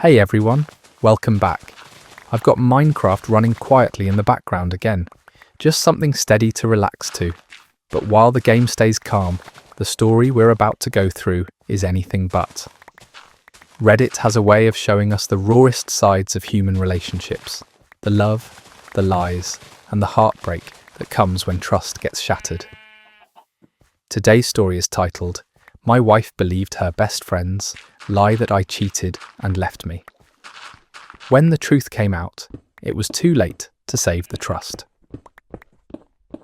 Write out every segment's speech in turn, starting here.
Hey everyone, welcome back. I've got Minecraft running quietly in the background again, just something steady to relax to. But while the game stays calm, the story we're about to go through is anything but. Reddit has a way of showing us the rawest sides of human relationships, the love, the lies, and the heartbreak that comes when trust gets shattered. Today's story is titled, "My Wife Believed Her Best Friend's Lie That I Cheated and Left Me." When the truth came out, it was too late to save the trust.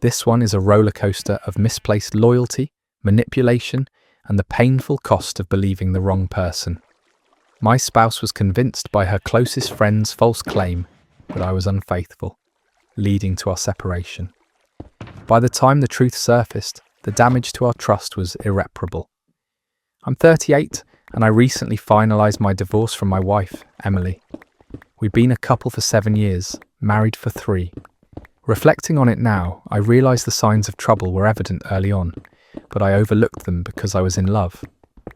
This one is a roller coaster of misplaced loyalty, manipulation, and the painful cost of believing the wrong person. My spouse was convinced by her closest friend's false claim that I was unfaithful, leading to our separation. By the time the truth surfaced, the damage to our trust was irreparable. I'm 38 and I recently finalised my divorce from my wife, Emily. We'd been a couple for 7 years, married for 3. Reflecting on it now, I realise the signs of trouble were evident early on, but I overlooked them because I was in love,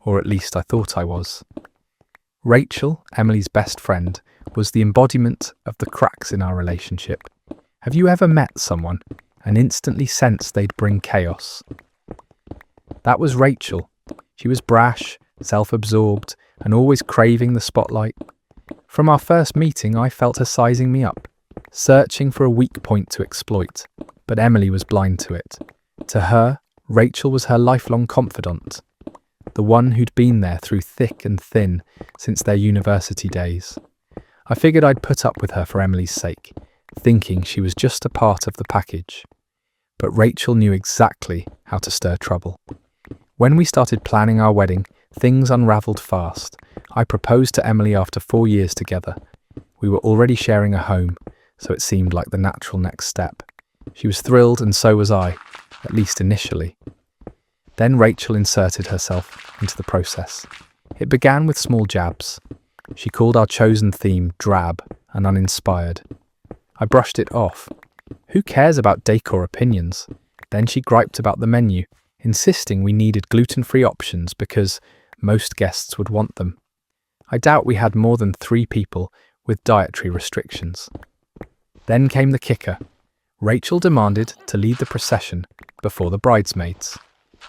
or at least I thought I was. Rachel, Emily's best friend, was the embodiment of the cracks in our relationship. Have you ever met someone and instantly sensed they'd bring chaos? That was Rachel. She was brash, self-absorbed, and always craving the spotlight. From our first meeting, I felt her sizing me up, searching for a weak point to exploit, but Emily was blind to it. To her, Rachel was her lifelong confidant, the one who'd been there through thick and thin since their university days. I figured I'd put up with her for Emily's sake, thinking she was just a part of the package. But Rachel knew exactly how to stir trouble. When we started planning our wedding, things unravelled fast. I proposed to Emily after 4 years together. We were already sharing a home, so it seemed like the natural next step. She was thrilled and so was I, at least initially. Then Rachel inserted herself into the process. It began with small jabs. She called our chosen theme drab and uninspired. I brushed it off. Who cares about decor opinions? Then she griped about the menu, insisting we needed gluten-free options because most guests would want them. I doubt we had more than 3 people with dietary restrictions. Then came the kicker. Rachel demanded to lead the procession before the bridesmaids.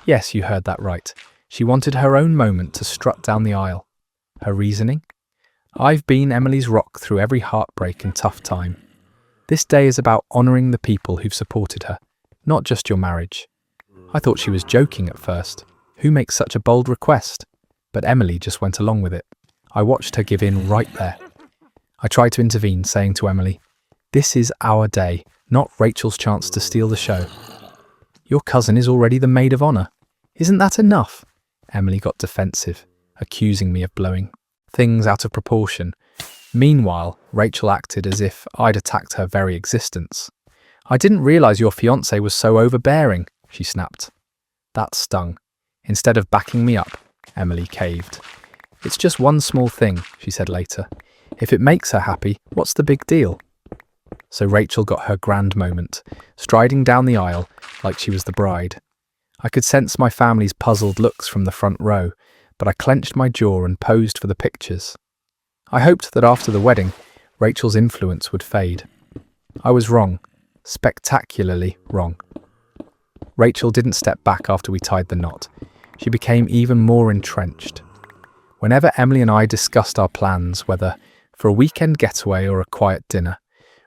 Yes, you heard that right. She wanted her own moment to strut down the aisle. Her reasoning? I've been Emily's rock through every heartbreak and tough time. This day is about honouring the people who've supported her, not just your marriage. I thought she was joking at first. Who makes such a bold request? But Emily just went along with it. I watched her give in right there. I tried to intervene, saying to Emily, "This is our day, not Rachel's chance to steal the show. Your cousin is already the maid of honour. Isn't that enough?" Emily got defensive, accusing me of blowing things out of proportion. Meanwhile, Rachel acted as if I'd attacked her very existence. "I didn't realise your fiancé was so overbearing," she snapped. That stung. Instead of backing me up, Emily caved. "It's just one small thing," she said later. "If it makes her happy, what's the big deal?" So Rachel got her grand moment, striding down the aisle like she was the bride. I could sense my family's puzzled looks from the front row, but I clenched my jaw and posed for the pictures. I hoped that after the wedding, Rachel's influence would fade. I was wrong, spectacularly wrong. Rachel didn't step back after we tied the knot. She became even more entrenched. Whenever Emily and I discussed our plans, whether for a weekend getaway or a quiet dinner,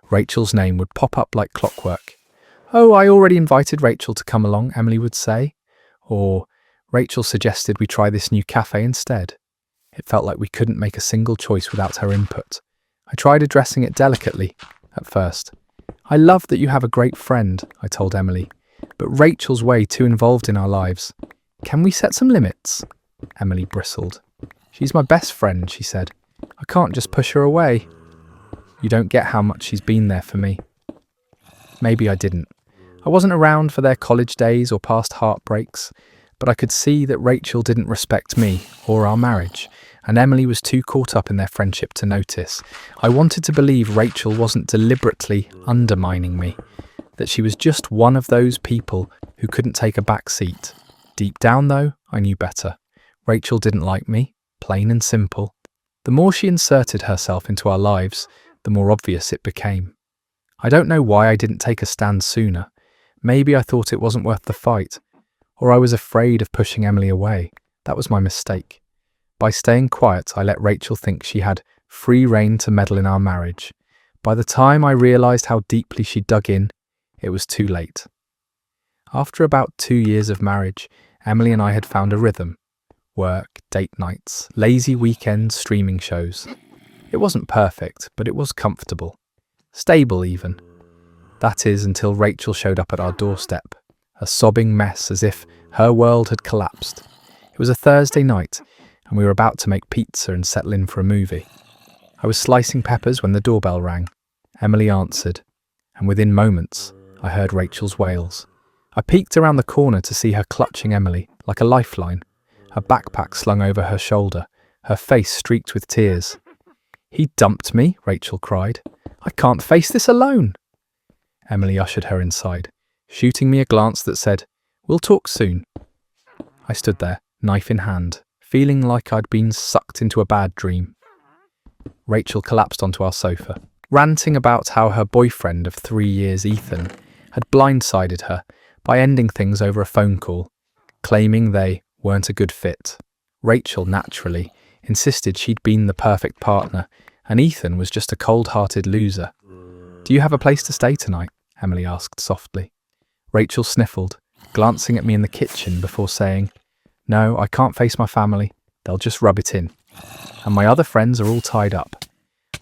Rachel's name would pop up like clockwork. "Oh, I already invited Rachel to come along," Emily would say. Or, "Rachel suggested we try this new cafe instead." It felt like we couldn't make a single choice without her input. I tried addressing it delicately at first. "I love that you have a great friend," I told Emily, "but Rachel's way too involved in our lives. Can we set some limits?" Emily bristled. "She's my best friend," she said. "I can't just push her away." "You don't get how much she's been there for me." Maybe I didn't. I wasn't around for their college days or past heartbreaks, but I could see that Rachel didn't respect me or our marriage, and Emily was too caught up in their friendship to notice. I wanted to believe Rachel wasn't deliberately undermining me, that she was just one of those people who couldn't take a back seat. Deep down, though, I knew better. Rachel didn't like me, plain and simple. The more she inserted herself into our lives, the more obvious it became. I don't know why I didn't take a stand sooner. Maybe I thought it wasn't worth the fight, or I was afraid of pushing Emily away. That was my mistake. By staying quiet, I let Rachel think she had free rein to meddle in our marriage. By the time I realised how deeply she dug in, it was too late. After about 2 years of marriage, Emily and I had found a rhythm. Work, date nights, lazy weekends, streaming shows. It wasn't perfect, but it was comfortable. Stable even. That is, until Rachel showed up at our doorstep, a sobbing mess as if her world had collapsed. It was a Thursday night, and we were about to make pizza and settle in for a movie. I was slicing peppers when the doorbell rang. Emily answered, and within moments, I heard Rachel's wails. I peeked around the corner to see her clutching Emily like a lifeline, her backpack slung over her shoulder, her face streaked with tears. "He dumped me," Rachel cried. "I can't face this alone." Emily ushered her inside, shooting me a glance that said, "We'll talk soon." I stood there, knife in hand, feeling like I'd been sucked into a bad dream. Rachel collapsed onto our sofa, ranting about how her boyfriend of 3 years, Ethan, had blindsided her by ending things over a phone call, claiming they weren't a good fit. Rachel, naturally, insisted she'd been the perfect partner, and Ethan was just a cold-hearted loser. "Do you have a place to stay tonight?" Emily asked softly. Rachel sniffled, glancing at me in the kitchen before saying, "No, I can't face my family. They'll just rub it in. And my other friends are all tied up."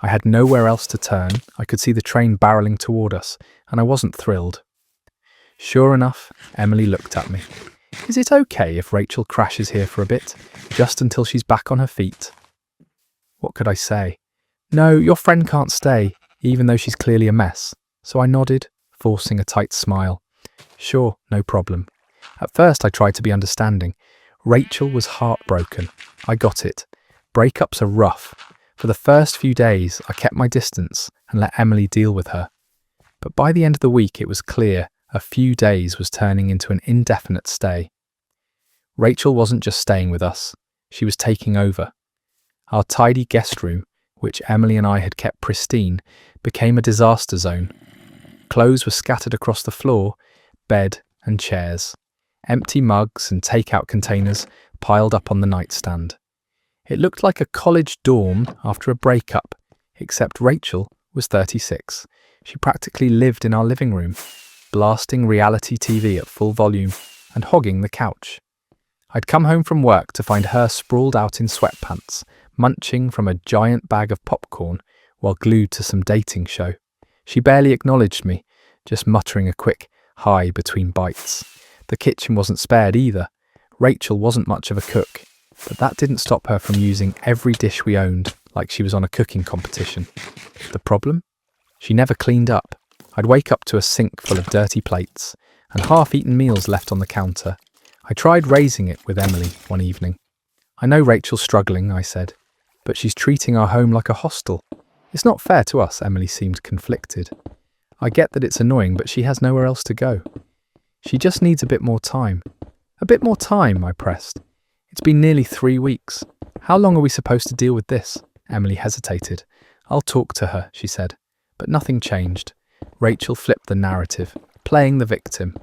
I had nowhere else to turn. I could see the train barreling toward us, and I wasn't thrilled. Sure enough, Emily looked at me. "Is it okay if Rachel crashes here for a bit, just until she's back on her feet?" What could I say? "No, your friend can't stay, even though she's clearly a mess." So I nodded, forcing a tight smile. "Sure, no problem." At first I tried to be understanding. Rachel was heartbroken. I got it. Breakups are rough. For the first few days, I kept my distance and let Emily deal with her. But by the end of the week, it was clear a few days was turning into an indefinite stay. Rachel wasn't just staying with us, she was taking over. Our tidy guest room, which Emily and I had kept pristine, became a disaster zone. Clothes were scattered across the floor, bed and chairs. Empty mugs and takeout containers piled up on the nightstand. It looked like a college dorm after a breakup, except Rachel was 36. She practically lived in our living room, blasting reality TV at full volume and hogging the couch. I'd come home from work to find her sprawled out in sweatpants, munching from a giant bag of popcorn while glued to some dating show. She barely acknowledged me, just muttering a quick hi between bites. The kitchen wasn't spared either. Rachel wasn't much of a cook, but that didn't stop her from using every dish we owned like she was on a cooking competition. The problem? She never cleaned up. I'd wake up to a sink full of dirty plates and half-eaten meals left on the counter. I tried raising it with Emily one evening. "I know Rachel's struggling," I said, "but she's treating our home like a hostel. It's not fair to us." Emily seemed conflicted. "I get that it's annoying, but she has nowhere else to go. She just needs a bit more time." "A bit more time," I pressed. "It's been nearly 3 weeks. How long are we supposed to deal with this?" Emily hesitated. "I'll talk to her," she said. But nothing changed. Rachel flipped the narrative, playing the victim.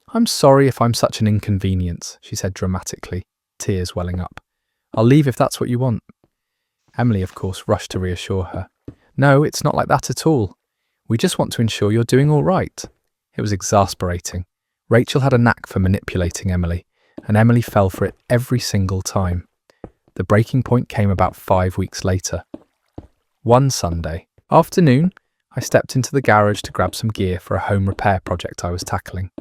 "I'm sorry if I'm such an inconvenience," she said dramatically, tears welling up. "I'll leave if that's what you want." Emily, of course, rushed to reassure her. "No, it's not like that at all. We just want to ensure you're doing all right." It was exasperating. Rachel had a knack for manipulating Emily, and Emily fell for it every single time. The breaking point came about 5 weeks later. One Sunday afternoon, I stepped into the garage to grab some gear for a home repair project I was tackling.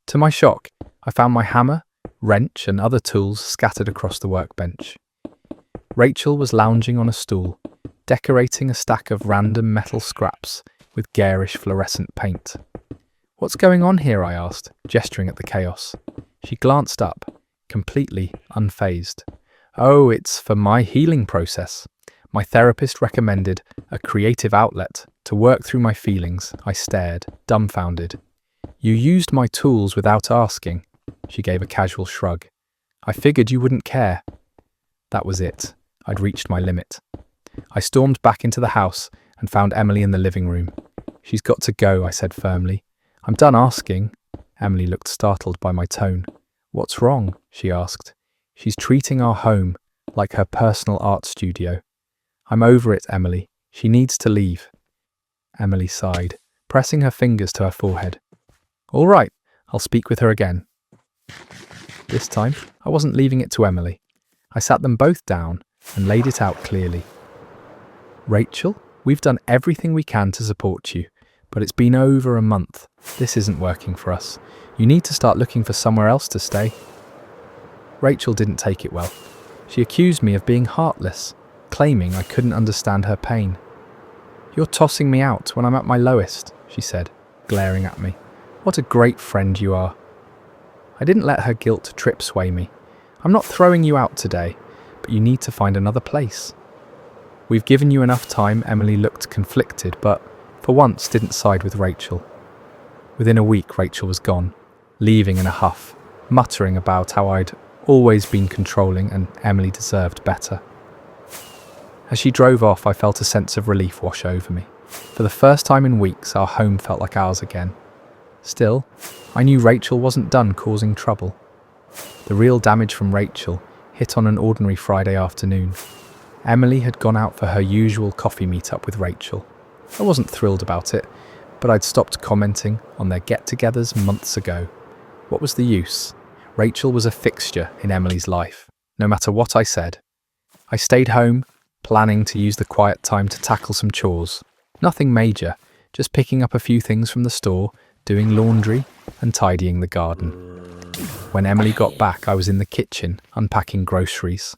To my shock, I found my hammer, wrench, and other tools scattered across the workbench. Rachel was lounging on a stool, decorating a stack of random metal scraps with garish fluorescent paint. "What's going on here?" I asked, gesturing at the chaos. She glanced up, completely unfazed. "Oh, it's for my healing process. My therapist recommended a creative outlet to work through my feelings." I stared, dumbfounded. "You used my tools without asking." She gave a casual shrug. "I figured you wouldn't care." That was it. I'd reached my limit. I stormed back into the house and found Emily in the living room. "She's got to go," I said firmly. "I'm done asking." Emily looked startled by my tone. "What's wrong?" she asked. "She's treating our home like her personal art studio." "I'm over it, Emily. She needs to leave." Emily sighed, pressing her fingers to her forehead. "All right, I'll speak with her again." This time, I wasn't leaving it to Emily. I sat them both down and laid it out clearly. "Rachel, we've done everything we can to support you, but it's been over a month. This isn't working for us. You need to start looking for somewhere else to stay." Rachel didn't take it well. She accused me of being heartless, claiming I couldn't understand her pain. "You're tossing me out when I'm at my lowest," she said, glaring at me. "What a great friend you are." I didn't let her guilt trip sway me. "I'm not throwing you out today, but you need to find another place." "We've given you enough time." Emily looked conflicted, but for once didn't side with Rachel. Within a week, Rachel was gone, leaving in a huff, muttering about how I'd always been controlling and Emily deserved better. As she drove off, I felt a sense of relief wash over me. For the first time in weeks, our home felt like ours again. Still, I knew Rachel wasn't done causing trouble. The real damage from Rachel hit on an ordinary Friday afternoon. Emily had gone out for her usual coffee meet-up with Rachel. I wasn't thrilled about it, but I'd stopped commenting on their get-togethers months ago. What was the use? Rachel was a fixture in Emily's life, no matter what I said. I stayed home, planning to use the quiet time to tackle some chores. Nothing major, just picking up a few things from the store, doing laundry and tidying the garden. When Emily got back, I was in the kitchen, unpacking groceries.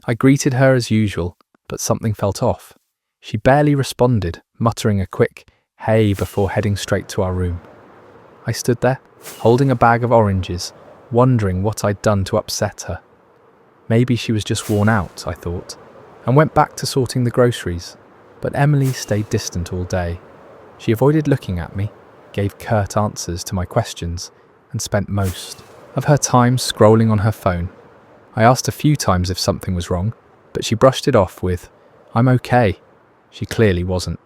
I greeted her as usual, but something felt off. She barely responded, muttering a quick, "Hey," before heading straight to our room. I stood there, holding a bag of oranges, wondering what I'd done to upset her. Maybe she was just worn out, I thought, and went back to sorting the groceries. But Emily stayed distant all day. She avoided looking at me, gave curt answers to my questions, and spent most of her time scrolling on her phone. I asked a few times if something was wrong, but she brushed it off with, "I'm okay." She clearly wasn't.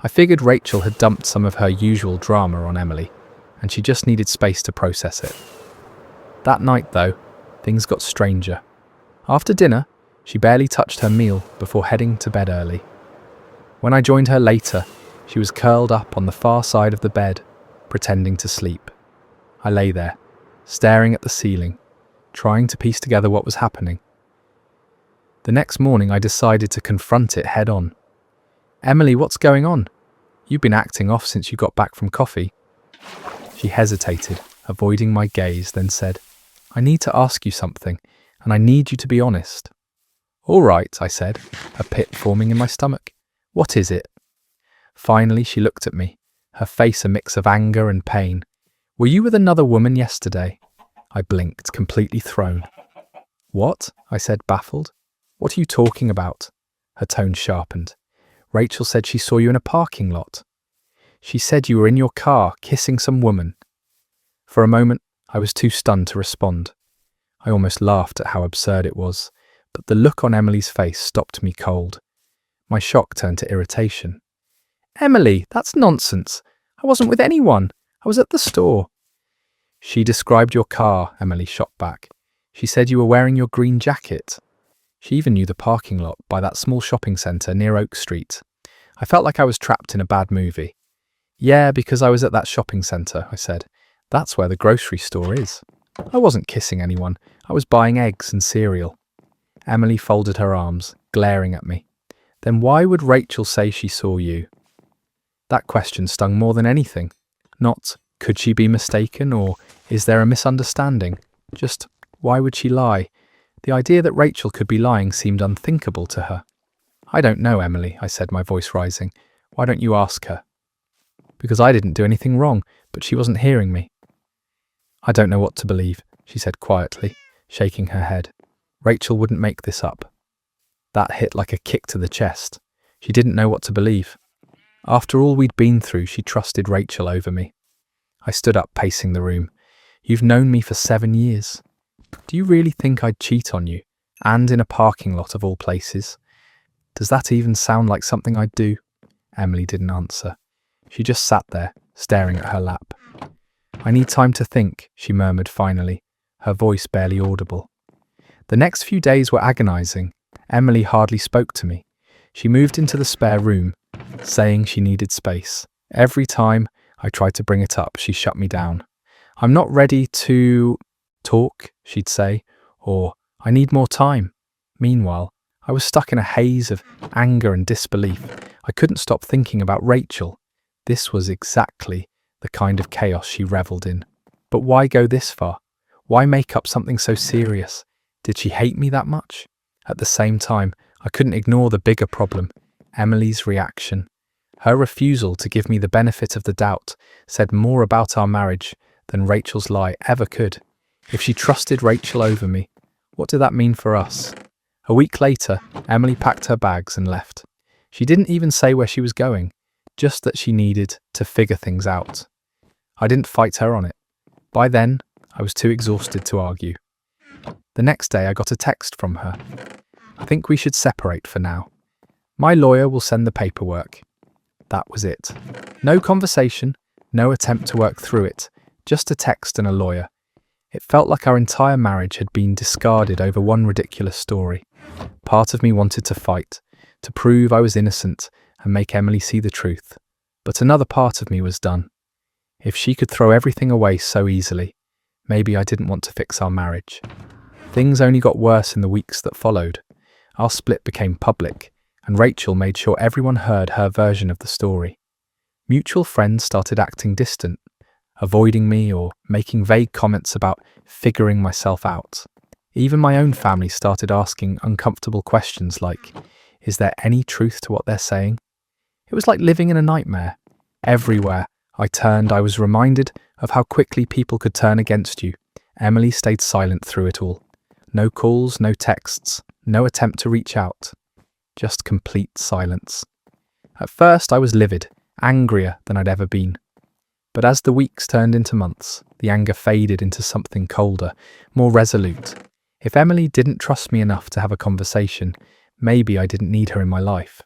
I figured Rachel had dumped some of her usual drama on Emily, and she just needed space to process it. That night, though, things got stranger. After dinner, she barely touched her meal before heading to bed early. When I joined her later, she was curled up on the far side of the bed, pretending to sleep. I lay there, staring at the ceiling, trying to piece together what was happening. The next morning, I decided to confront it head on. "Emily, what's going on? You've been acting off since you got back from coffee." She hesitated, avoiding my gaze, then said, "I need to ask you something, and I need you to be honest." "All right," I said, a pit forming in my stomach. "What is it?" Finally, she looked at me, her face a mix of anger and pain. "Were you with another woman yesterday?" I blinked, completely thrown. "What?" I said, baffled. "What are you talking about?" Her tone sharpened. "Rachel said she saw you in a parking lot. She said you were in your car, kissing some woman." For a moment, I was too stunned to respond. I almost laughed at how absurd it was, but the look on Emily's face stopped me cold. My shock turned to irritation. "Emily, that's nonsense. I wasn't with anyone. I was at the store." "She described your car," Emily shot back. "She said you were wearing your green jacket. She even knew the parking lot by that small shopping centre near Oak Street." I felt like I was trapped in a bad movie. "Yeah, because I was at that shopping centre," I said. "That's where the grocery store is. I wasn't kissing anyone. I was buying eggs and cereal." Emily folded her arms, glaring at me. "Then why would Rachel say she saw you?" That question stung more than anything. Not, could she be mistaken, or is there a misunderstanding? Just, why would she lie? The idea that Rachel could be lying seemed unthinkable to her. "I don't know, Emily," I said, my voice rising. "Why don't you ask her?" "Because I didn't do anything wrong, but she wasn't hearing me." "I don't know what to believe," she said quietly, shaking her head. "Rachel wouldn't make this up." That hit like a kick to the chest. She didn't know what to believe. After all we'd been through, she trusted Rachel over me. I stood up, pacing the room. "You've known me for 7 years. Do you really think I'd cheat on you? And in a parking lot of all places?" Does that even sound like something I'd do? Emily didn't answer. She just sat there, staring at her lap. I need time to think, she murmured finally, her voice barely audible. The next few days were agonizing. Emily hardly spoke to me. She moved into the spare room, saying she needed space. Every time I tried to bring it up, she shut me down. I'm not ready to talk, she'd say, or I need more time. Meanwhile, I was stuck in a haze of anger and disbelief. I couldn't stop thinking about Rachel. This was exactly the kind of chaos she revelled in. But why go this far? Why make up something so serious? Did she hate me that much? At the same time, I couldn't ignore the bigger problem, Emily's reaction. Her refusal to give me the benefit of the doubt said more about our marriage than Rachel's lie ever could. If she trusted Rachel over me, what did that mean for us? A week later, Emily packed her bags and left. She didn't even say where she was going, just that she needed to figure things out. I didn't fight her on it. By then, I was too exhausted to argue. The next day, I got a text from her. I think we should separate for now. My lawyer will send the paperwork. That was it. No conversation, no attempt to work through it, just a text and a lawyer. It felt like our entire marriage had been discarded over one ridiculous story. Part of me wanted to fight, to prove I was innocent and make Emily see the truth. But another part of me was done. If she could throw everything away so easily, maybe I didn't want to fix our marriage. Things only got worse in the weeks that followed. Our split became public, and Rachel made sure everyone heard her version of the story. Mutual friends started acting distant, avoiding me or making vague comments about figuring myself out. Even my own family started asking uncomfortable questions like, is there any truth to what they're saying? It was like living in a nightmare. Everywhere I turned, I was reminded of how quickly people could turn against you. Emily stayed silent through it all. No calls, no texts, no attempt to reach out. Just complete silence. At first, I was livid, angrier than I'd ever been. But as the weeks turned into months, the anger faded into something colder, more resolute. If Emily didn't trust me enough to have a conversation, maybe I didn't need her in my life.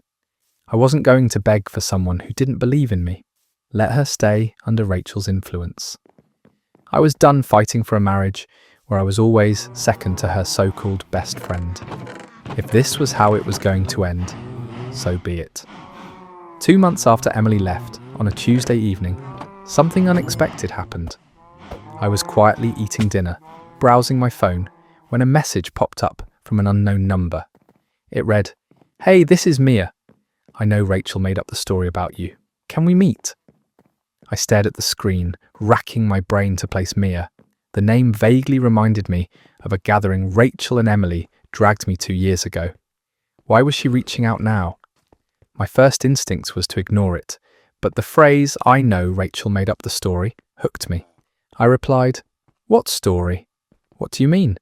I wasn't going to beg for someone who didn't believe in me. Let her stay under Rachel's influence. I was done fighting for a marriage where I was always second to her so-called best friend. If this was how it was going to end, so be it. 2 months after Emily left, on a Tuesday evening, something unexpected happened. I was quietly eating dinner, browsing my phone, when a message popped up from an unknown number. It read, "Hey, this is Mia. I know Rachel made up the story about you. Can we meet?" I stared at the screen, racking my brain to place Mia. The name vaguely reminded me of a gathering Rachel and Emily dragged me to years ago. Why was she reaching out now? My first instinct was to ignore it, but the phrase, "I know Rachel made up the story," hooked me. I replied, "What story? What do you mean?"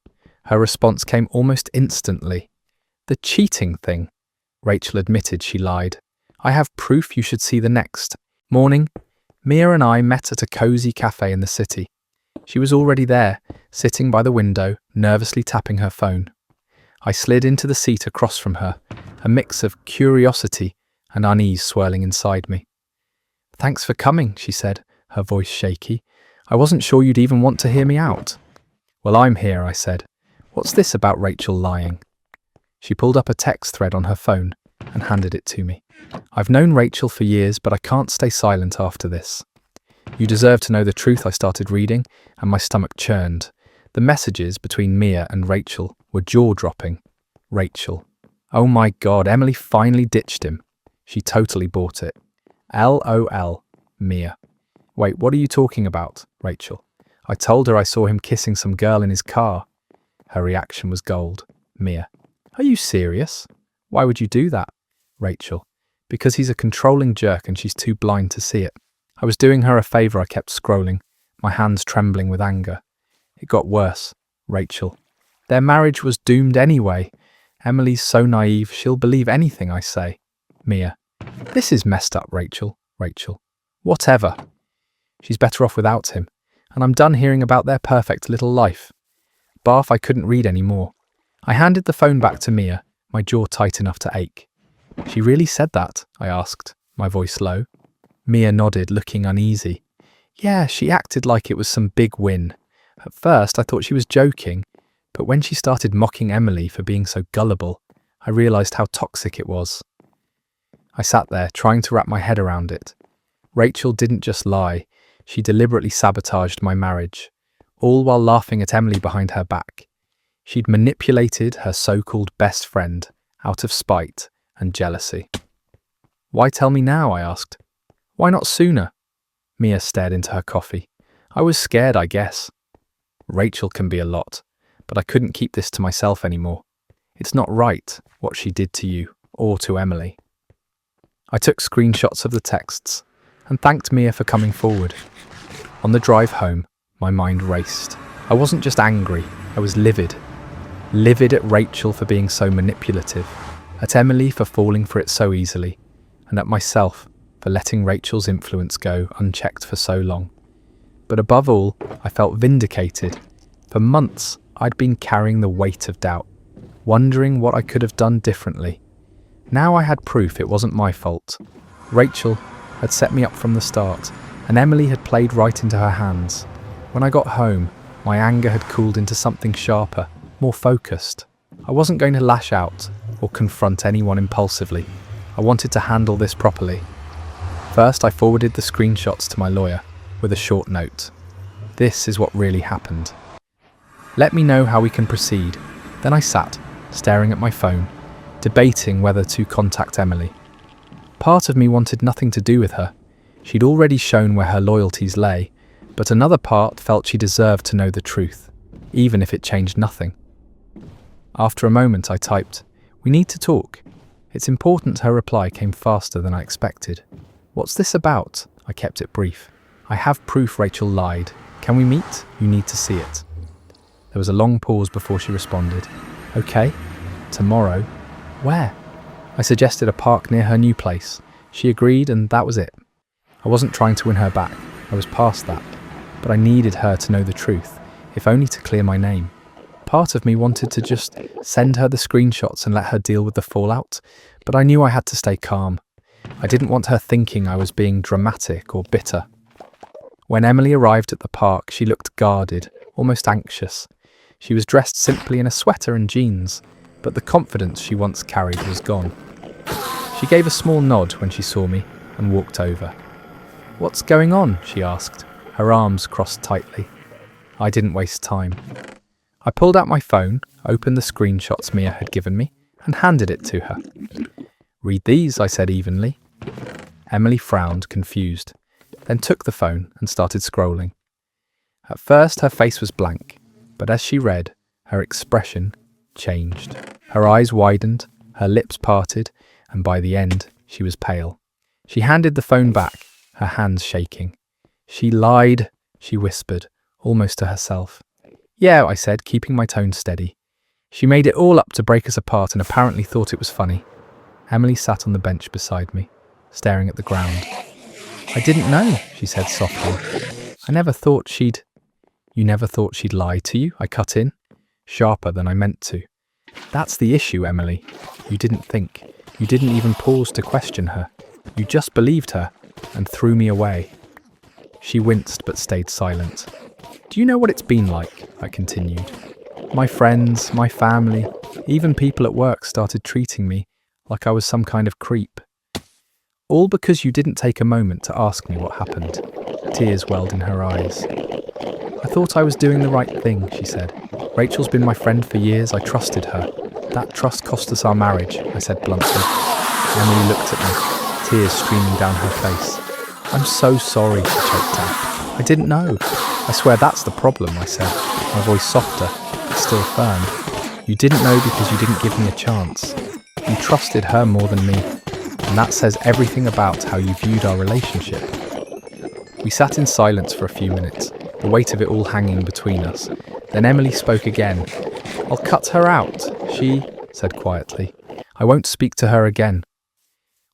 Her response came almost instantly. "The cheating thing." Rachel admitted she lied. "I have proof you should see the next." Morning, Mia and I met at a cozy cafe in the city. She was already there, sitting by the window, nervously tapping her phone. I slid into the seat across from her, a mix of curiosity and unease swirling inside me. "Thanks for coming," she said, her voice shaky. "I wasn't sure you'd even want to hear me out." "Well, I'm here," I said. "What's this about Rachel lying?" She pulled up a text thread on her phone and handed it to me. "I've known Rachel for years, but I can't stay silent after this." "You deserve to know the truth," I started reading, and my stomach churned. The messages between Mia and Rachel were jaw-dropping. Rachel. Oh my God, Emily finally ditched him. She totally bought it. LOL, Mia. "Wait, what are you talking about?" Rachel. "I told her I saw him kissing some girl in his car." Her reaction was gold. Mia. "Are you serious? Why would you do that?" Rachel. "Because he's a controlling jerk and she's too blind to see it." I was doing her a favour. I kept scrolling, my hands trembling with anger. It got worse. Rachel. "Their marriage was doomed anyway. Emily's so naive, she'll believe anything I say." Mia. "This is messed up, Rachel." Rachel. "Whatever. She's better off without him, and I'm done hearing about their perfect little life." Barf, I couldn't read any more. I handed the phone back to Mia, my jaw tight enough to ache. She really said that? I asked, my voice low. Mia nodded, looking uneasy. Yeah, she acted like it was some big win. At first, I thought she was joking, but when she started mocking Emily for being so gullible, I realised how toxic it was. I sat there, trying to wrap my head around it. Rachel didn't just lie, she deliberately sabotaged my marriage, all while laughing at Emily behind her back. She'd manipulated her so-called best friend out of spite and jealousy. Why tell me now? I asked. Why not sooner? Mia stared into her coffee. I was scared, I guess. Rachel can be a lot, but I couldn't keep this to myself anymore. It's not right, what she did to you, or to Emily. I took screenshots of the texts, and thanked Mia for coming forward. On the drive home, my mind raced. I wasn't just angry, I was livid. Livid at Rachel for being so manipulative, at Emily for falling for it so easily, and at myself for letting Rachel's influence go unchecked for so long. But above all, I felt vindicated. For months, I'd been carrying the weight of doubt, wondering what I could have done differently. Now I had proof it wasn't my fault. Rachel had set me up from the start, and Emily had played right into her hands. When I got home, my anger had cooled into something sharper, more focused. I wasn't going to lash out or confront anyone impulsively. I wanted to handle this properly. First, I forwarded the screenshots to my lawyer with a short note. This is what really happened. Let me know how we can proceed. Then I sat, staring at my phone, debating whether to contact Emily. Part of me wanted nothing to do with her. She'd already shown where her loyalties lay, but another part felt she deserved to know the truth, even if it changed nothing. After a moment, I typed, "We need to talk." It's important her reply came faster than I expected. "What's this about?" I kept it brief. "I have proof Rachel lied. Can we meet? You need to see it." There was a long pause before she responded. "Okay. Tomorrow. Where?" I suggested a park near her new place. She agreed, and that was it. I wasn't trying to win her back. I was past that. But I needed her to know the truth, if only to clear my name. Part of me wanted to just send her the screenshots and let her deal with the fallout, but I knew I had to stay calm. I didn't want her thinking I was being dramatic or bitter. When Emily arrived at the park, she looked guarded, almost anxious. She was dressed simply in a sweater and jeans, but the confidence she once carried was gone. She gave a small nod when she saw me and walked over. "What's going on?" she asked, her arms crossed tightly. I didn't waste time. I pulled out my phone, opened the screenshots Mia had given me, and handed it to her. "Read these," I said evenly. Emily frowned, confused, then took the phone and started scrolling. At first, her face was blank, but as she read, her expression changed. Her eyes widened, her lips parted, and by the end, she was pale. She handed the phone back, her hands shaking. "She lied," she whispered, almost to herself. "Yeah," I said, keeping my tone steady. "She made it all up to break us apart and apparently thought it was funny." Emily sat on the bench beside me, staring at the ground. "I didn't know," she said softly. "I never thought she'd—" "You never thought she'd lie to you?" I cut in, sharper than I meant to. "That's the issue, Emily. You didn't think. You didn't even pause to question her. You just believed her and threw me away." She winced but stayed silent. "Do you know what it's been like?" I continued. "My friends, my family, even people at work started treating me like I was some kind of creep. All because you didn't take a moment to ask me what happened." Tears welled in her eyes. "I thought I was doing the right thing," she said. "Rachel's been my friend for years. I trusted her. That trust cost us our marriage," I said bluntly. Emily looked at me, tears streaming down her face. "I'm so sorry," she choked out. "I didn't know." "I swear that's the problem," I said, my voice softer, but still firm. "You didn't know because you didn't give me a chance. You trusted her more than me, and that says everything about how you viewed our relationship." We sat in silence for a few minutes, the weight of it all hanging between us. Then Emily spoke again. "I'll cut her out," she said quietly. "I won't speak to her again.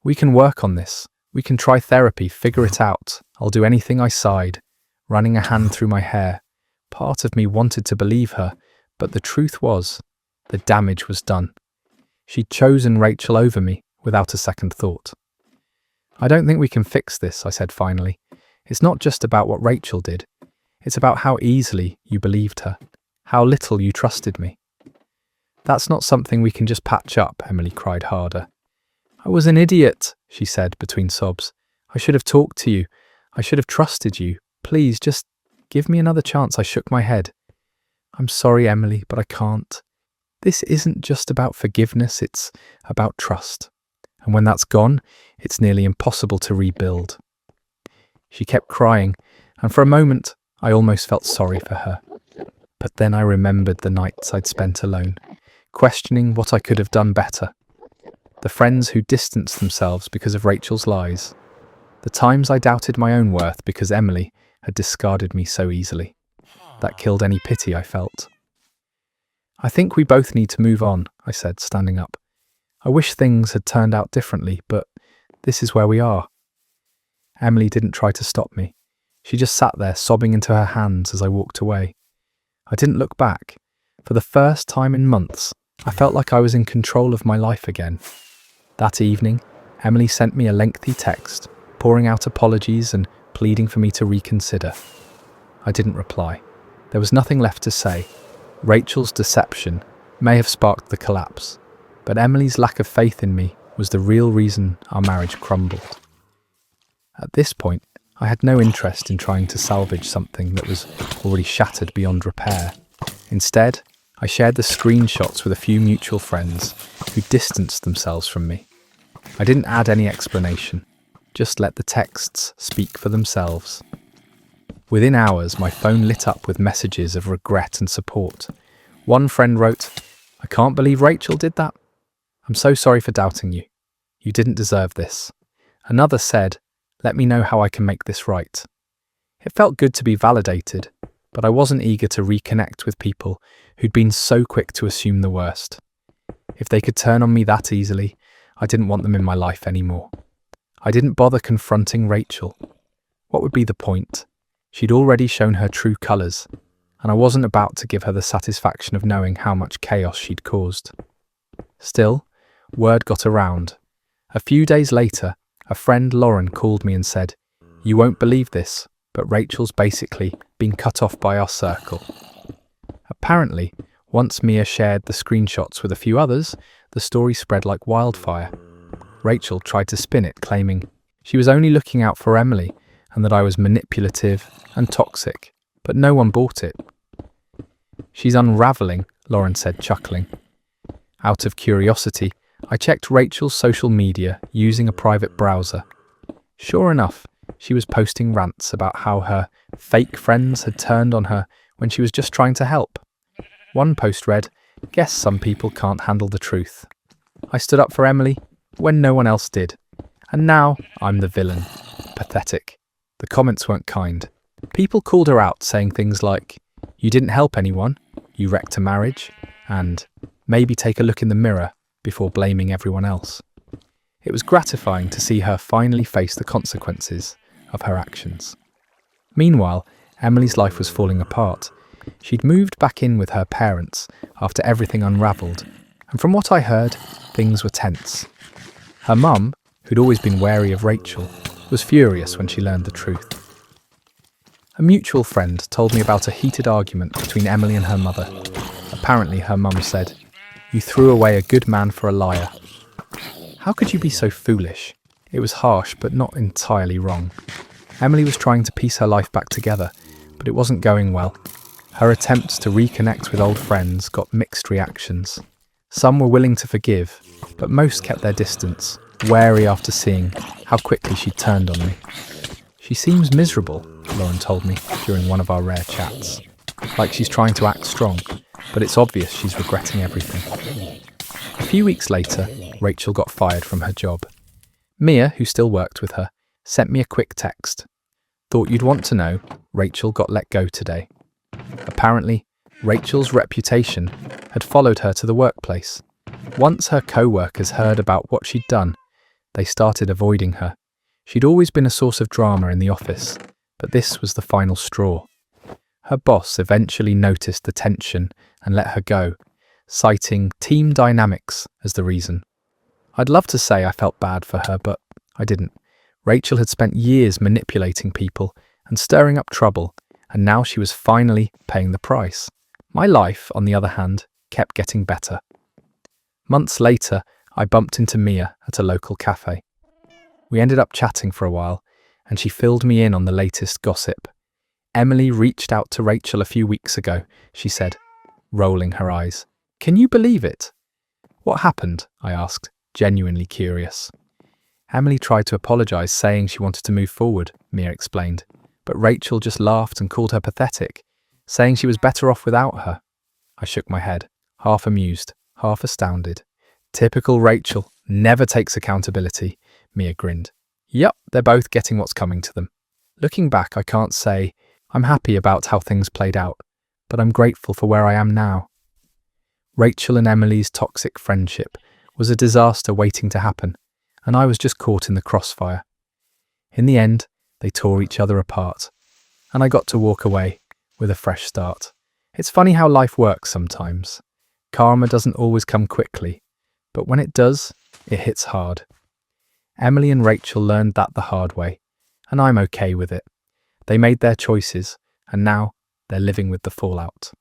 We can work on this. We can try therapy, figure it out. I'll do anything." I sighed, running a hand through my hair. Part of me wanted to believe her, but the truth was, the damage was done. She'd chosen Rachel over me, without a second thought. "I don't think we can fix this," I said finally. "It's not just about what Rachel did. It's about how easily you believed her, how little you trusted me." "That's not something we can just patch up," Emily cried harder. "I was an idiot," she said between sobs. "I should have talked to you. I should have trusted you. Please, just give me another chance." I shook my head. "I'm sorry, Emily, but I can't. This isn't just about forgiveness, it's about trust. And when that's gone, it's nearly impossible to rebuild." She kept crying, and for a moment, I almost felt sorry for her. But then I remembered the nights I'd spent alone, questioning what I could have done better. The friends who distanced themselves because of Rachel's lies. The times I doubted my own worth because Emily had discarded me so easily. That killed any pity I felt. "I think we both need to move on," I said, standing up. "I wish things had turned out differently, but this is where we are." Emily didn't try to stop me. She just sat there sobbing into her hands as I walked away. I didn't look back. For the first time in months, I felt like I was in control of my life again. That evening, Emily sent me a lengthy text, pouring out apologies and pleading for me to reconsider. I didn't reply. There was nothing left to say. Rachel's deception may have sparked the collapse, but Emily's lack of faith in me was the real reason our marriage crumbled. At this point, I had no interest in trying to salvage something that was already shattered beyond repair. Instead, I shared the screenshots with a few mutual friends who distanced themselves from me. I didn't add any explanation, just let the texts speak for themselves. Within hours, my phone lit up with messages of regret and support. One friend wrote, "I can't believe Rachel did that. I'm so sorry for doubting you. You didn't deserve this." Another said, "Let me know how I can make this right." It felt good to be validated, but I wasn't eager to reconnect with people who'd been so quick to assume the worst. If they could turn on me that easily, I didn't want them in my life anymore. I didn't bother confronting Rachel. What would be the point? She'd already shown her true colours, and I wasn't about to give her the satisfaction of knowing how much chaos she'd caused. Still, word got around. A few days later, a friend, Lauren, called me and said, "You won't believe this, but Rachel's basically been cut off by our circle." Apparently, once Mia shared the screenshots with a few others, the story spread like wildfire. Rachel tried to spin it, claiming she was only looking out for Emily and that I was manipulative and toxic, but no one bought it. "She's unravelling," Lauren said, chuckling. Out of curiosity, I checked Rachel's social media using a private browser. Sure enough, she was posting rants about how her fake friends had turned on her when she was just trying to help. One post read, "Guess some people can't handle the truth. I stood up for Emily when no one else did, and now I'm the villain. Pathetic." The comments weren't kind. People called her out, saying things like, "You didn't help anyone, you wrecked a marriage," and "maybe take a look in the mirror before blaming everyone else." It was gratifying to see her finally face the consequences of her actions. Meanwhile, Emily's life was falling apart. She'd moved back in with her parents after everything unravelled, and from what I heard, things were tense. Her mum, who'd always been wary of Rachel, was furious when she learned the truth. A mutual friend told me about a heated argument between Emily and her mother. Apparently, her mum said, "You threw away a good man for a liar." How could you be so foolish? It was harsh, but not entirely wrong. Emily was trying to piece her life back together, but it wasn't going well. Her attempts to reconnect with old friends got mixed reactions. Some were willing to forgive, but most kept their distance, wary after seeing how quickly she'd turned on me. "She seems miserable," Lauren told me during one of our rare chats. "Like she's trying to act strong, but it's obvious she's regretting everything." A few weeks later, Rachel got fired from her job. Mia, who still worked with her, sent me a quick text. "Thought you'd want to know, Rachel got let go today." Apparently, Rachel's reputation had followed her to the workplace. Once her co-workers heard about what she'd done, they started avoiding her. She'd always been a source of drama in the office, but this was the final straw. Her boss eventually noticed the tension and let her go, citing team dynamics as the reason. I'd love to say I felt bad for her, but I didn't. Rachel had spent years manipulating people and stirring up trouble, and now she was finally paying the price. My life, on the other hand, kept getting better. Months later, I bumped into Mia at a local cafe. We ended up chatting for a while, and she filled me in on the latest gossip. Emily reached out to Rachel a few weeks ago, she said, rolling her eyes. Can you believe it? What happened? I asked, genuinely curious. Emily tried to apologize, saying she wanted to move forward, Mia explained, but Rachel just laughed and called her pathetic, saying she was better off without her. I shook my head, half amused, half astounded. Typical Rachel, never takes accountability, Mia grinned. Yup, they're both getting what's coming to them. Looking back, I can't say I'm happy about how things played out, but I'm grateful for where I am now. Rachel and Emily's toxic friendship was a disaster waiting to happen, and I was just caught in the crossfire. In the end, they tore each other apart, and I got to walk away with a fresh start. It's funny how life works sometimes. Karma doesn't always come quickly, but when it does, it hits hard. Emily and Rachel learned that the hard way, and I'm okay with it. They made their choices, and now they're living with the fallout.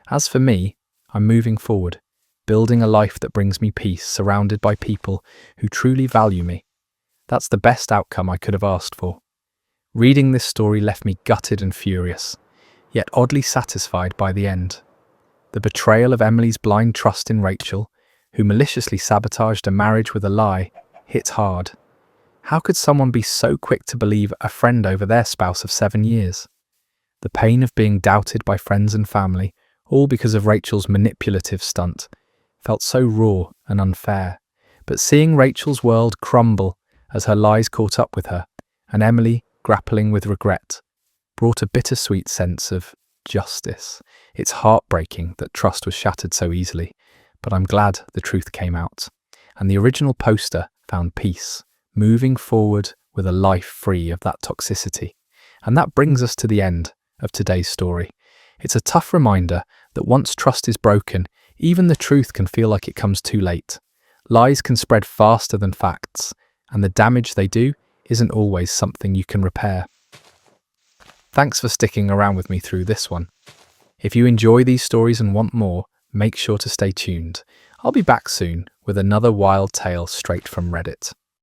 As for me, I'm moving forward, building a life that brings me peace, surrounded by people who truly value me. That's the best outcome I could have asked for. Reading this story left me gutted and furious, yet oddly satisfied by the end. The betrayal of Emily's blind trust in Rachel, who maliciously sabotaged a marriage with a lie, hit hard. How could someone be so quick to believe a friend over their spouse of 7 years? The pain of being doubted by friends and family, all because of Rachel's manipulative stunt, felt so raw and unfair. But seeing Rachel's world crumble as her lies caught up with her, and Emily grappling with regret, brought a bittersweet sense of justice. It's heartbreaking that trust was shattered so easily, but I'm glad the truth came out, and the original poster found peace, moving forward with a life free of that toxicity. And that brings us to the end of today's story. It's a tough reminder that once trust is broken, even the truth can feel like it comes too late. Lies can spread faster than facts, and the damage they do isn't always something you can repair. Thanks for sticking around with me through this one. If you enjoy these stories and want more, make sure to stay tuned. I'll be back soon with another wild tale straight from Reddit.